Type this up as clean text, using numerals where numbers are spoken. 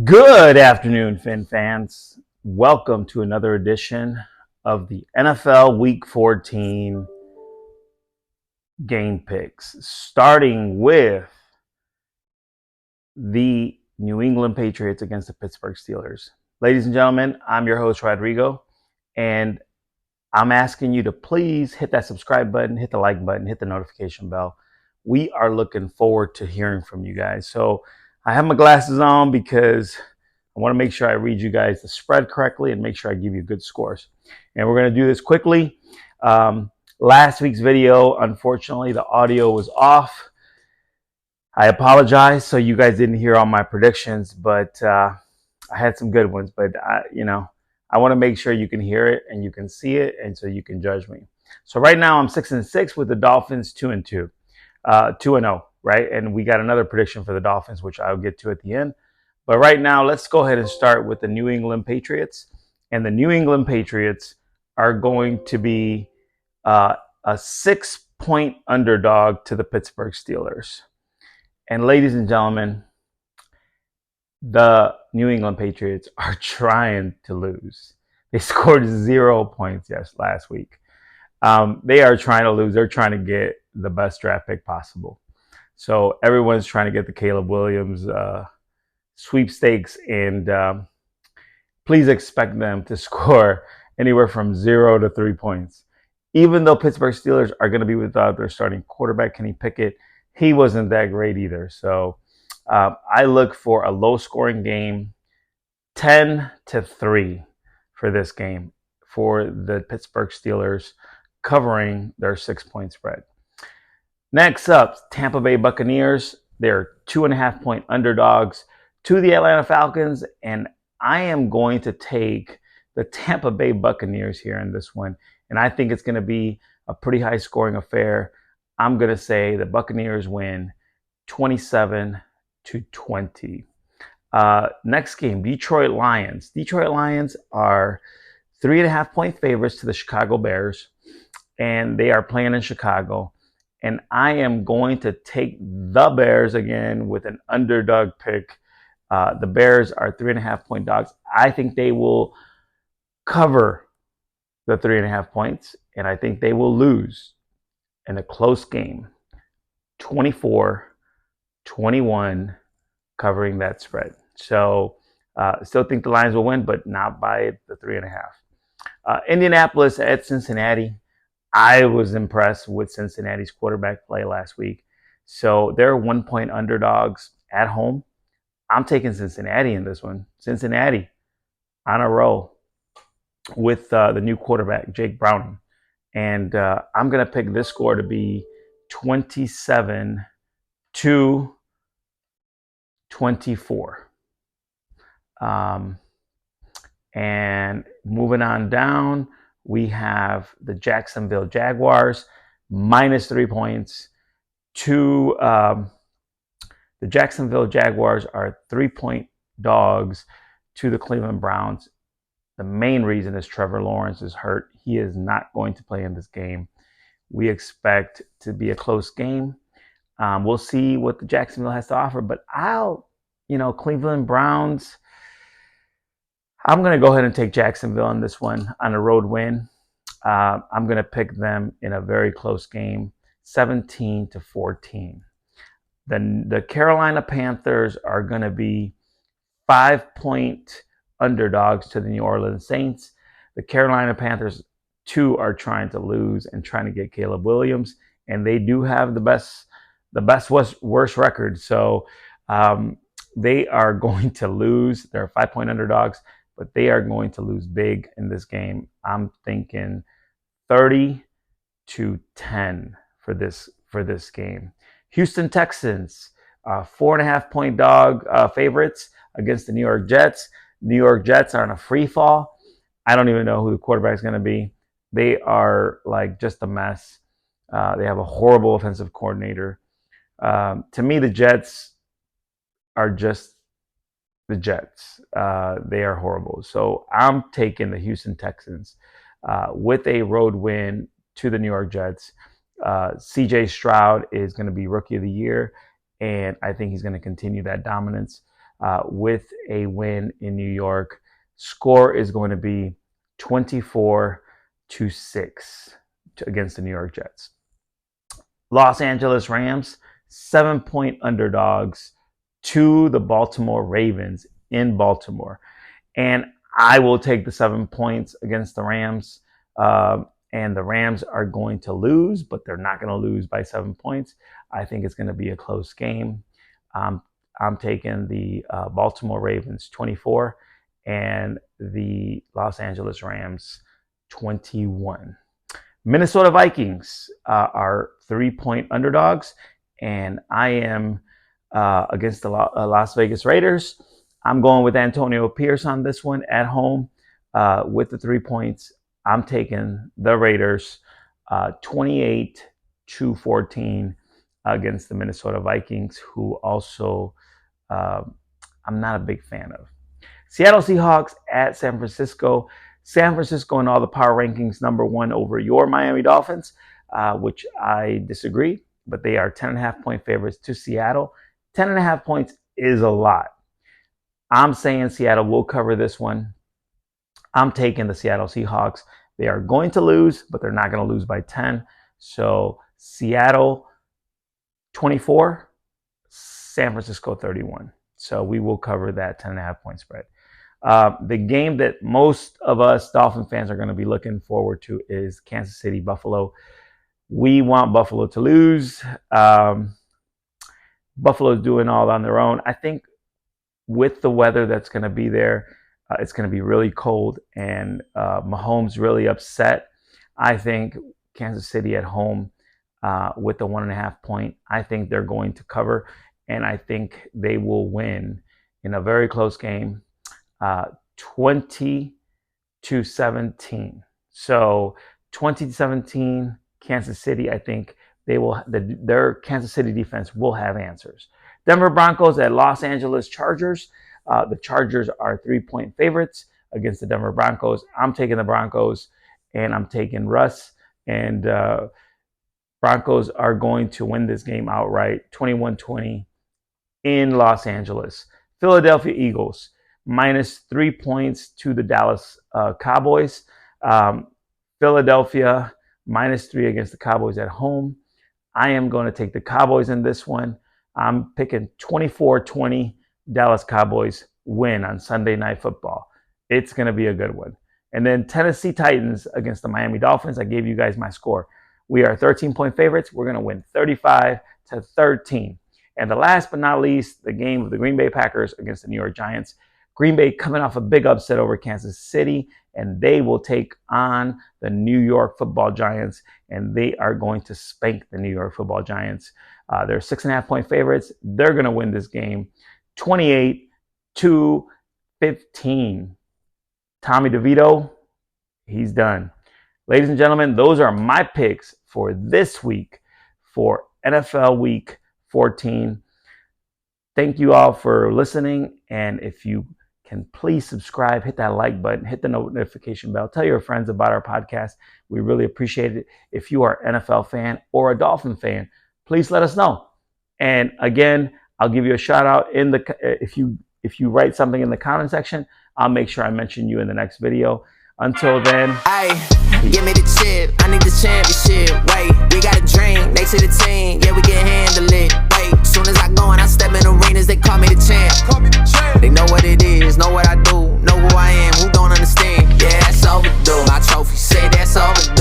Good afternoon, Fin fans. Welcome to another edition of the NFL Week 14 game picks, starting with the New England Patriots against the Pittsburgh Steelers. Ladies and gentlemen, I'm your host, Rodrigo, and I'm asking you to please hit that subscribe button, hit the like button, hit the notification bell. We are looking forward to hearing from you guys. So I have my glasses on because I want to make sure I read you guys the spread correctly and make sure I give you good scores. And we're going to do this quickly. Last week's video, unfortunately, the audio was off. I apologize. So you guys didn't hear all my predictions, but I had some good ones. But I want to make sure you can hear it and you can see it, and so you can judge me. So right now I'm 6-6 with the Dolphins, 2-2, 2-0, right? And we got another prediction for the Dolphins, which I'll get to at the end. But right now, let's go ahead and start with the New England Patriots. And the New England Patriots are going to be a 6-point underdog to the Pittsburgh Steelers. And ladies and gentlemen, the New England Patriots are trying to lose. They scored 0 points last week. They are trying to lose. They're trying to get the best draft pick possible. So everyone's trying to get the Caleb Williams sweepstakes, and please expect them to score anywhere from 0 to 3 points. Even though Pittsburgh Steelers are going to be without their starting quarterback, Kenny Pickett, he wasn't that great either. So I look for a low-scoring game, 10-3 for this game for the Pittsburgh Steelers, covering their 6-point spread. Next up, Tampa Bay Buccaneers. They're 2.5-point underdogs to the Atlanta Falcons, and I am going to take the Tampa Bay Buccaneers here in this one, and I think it's going to be a pretty high-scoring affair. I'm going to say the Buccaneers win 27-20. Next game, Detroit Lions. Detroit Lions are 3.5-point favorites to the Chicago Bears, and they are playing in Chicago. And I am going to take the Bears again with an underdog pick. The Bears are 3.5-point dogs. I think they will cover the 3.5 points, and I think they will lose in a close game, 24-21, covering that spread. So still think the Lions will win, but not by the 3.5. Indianapolis at Cincinnati. I was impressed with Cincinnati's quarterback play last week. So they're 1-point underdogs at home. I'm taking Cincinnati in this one. Cincinnati on a roll with the new quarterback, Jake Browning. And I'm going to pick this score to be 27-24. And moving on down, we have the Jacksonville Jaguars, -3 points. The Jacksonville Jaguars are 3-point dogs to the Cleveland Browns. The main reason is Trevor Lawrence is hurt. He is not going to play in this game. We expect to be a close game. We'll see what the Jacksonville has to offer, but Cleveland Browns, I'm going to go ahead and take Jacksonville in this one on a road win. I'm going to pick them in a very close game, 17-14. The Carolina Panthers are going to be 5-point underdogs to the New Orleans Saints. The Carolina Panthers, too, are trying to lose and trying to get Caleb Williams, and they do have the worst record. So they are going to lose. They're 5-point underdogs, but they are going to lose big in this game. I'm thinking 30-10 for this game. Houston Texans, 4.5-point dog favorites against the New York Jets. New York Jets are on a free fall. I don't even know who the quarterback is going to be. They are like just a mess. They have a horrible offensive coordinator. To me, the Jets are just the Jets. They are horrible. So I'm taking the Houston Texans with a road win to the New York Jets. CJ Stroud is going to be Rookie of the Year, and I think he's going to continue that dominance. with a win in New York. Score is going to be 24-6 against the New York Jets. Los Angeles Rams, 7-point underdogs to the Baltimore Ravens in Baltimore. And I will take the 7 points against the Rams. And the Rams are going to lose, but they're not going to lose by 7 points. I think it's going to be a close game. I'm taking the Baltimore Ravens 24 and the Los Angeles Rams 21. Minnesota Vikings are 3-point underdogs, and I am against the Las Vegas Raiders. I'm going with Antonio Pierce on this one at home with the 3 points. I'm taking the Raiders 28-14 against the Minnesota Vikings, who also I'm not a big fan of. Seattle Seahawks at San Francisco. San Francisco in all the power rankings, #1 over your Miami Dolphins, which I disagree, but they are 10.5-point favorites to Seattle. 10.5 points is a lot. I'm saying Seattle will cover this one. I'm taking the Seattle Seahawks. They are going to lose, but they're not going to lose by 10. So Seattle 24, San Francisco 31. So we will cover that 10.5-point spread. The game that most of us Dolphin fans are going to be looking forward to is Kansas City, Buffalo. We want Buffalo to lose. Buffalo's doing all on their own. I think with the weather that's going to be there, it's going to be really cold, and Mahomes really upset. I think Kansas City at home with the 1.5 point, I think they're going to cover, and I think they will win in a very close game, 20-17. So 20-17, Kansas City. I think they will. Their Kansas City defense will have answers. Denver Broncos at Los Angeles Chargers. The Chargers are 3-point favorites against the Denver Broncos. I'm taking the Broncos, and I'm taking Russ. And Broncos are going to win this game outright, 21-20 in Los Angeles. Philadelphia Eagles, -3 points to the Dallas Cowboys. Philadelphia, -3 against the Cowboys at home. I am going to take the Cowboys in this one. I'm picking 24-20 Dallas Cowboys win on Sunday Night Football. It's going to be a good one. And then Tennessee Titans against the Miami Dolphins. I gave you guys my score. We are 13-point favorites. We're going to win 35-13. And the last but not least, the game of the Green Bay Packers against the New York Giants. Green Bay coming off a big upset over Kansas City, and they will take on the New York Football Giants, and they are going to spank the New York Football Giants. They're 6.5-point favorites. They're going to win this game 28-15. Tommy DeVito, he's done. Ladies and gentlemen, those are my picks for this week for NFL Week 14. Thank you all for listening. And if you can please subscribe, hit that like button, hit the notification bell, tell your friends about our podcast. We really appreciate it. If you are an NFL fan or a Dolphin fan, please let us know. And again, I'll give you a shout out in the if you write something in the comment section, I'll make sure I mention you in the next video. Until then, hey, give me the chip. I need the championship. Wait, we got a dream next to the team. Yeah, we can handle it. Wait, soon as I go and I step in arenas, they call me the champ. They know what it is, know what I do, know who I am. Who don't understand? Yeah, that's overdue. My trophy say that's overdue.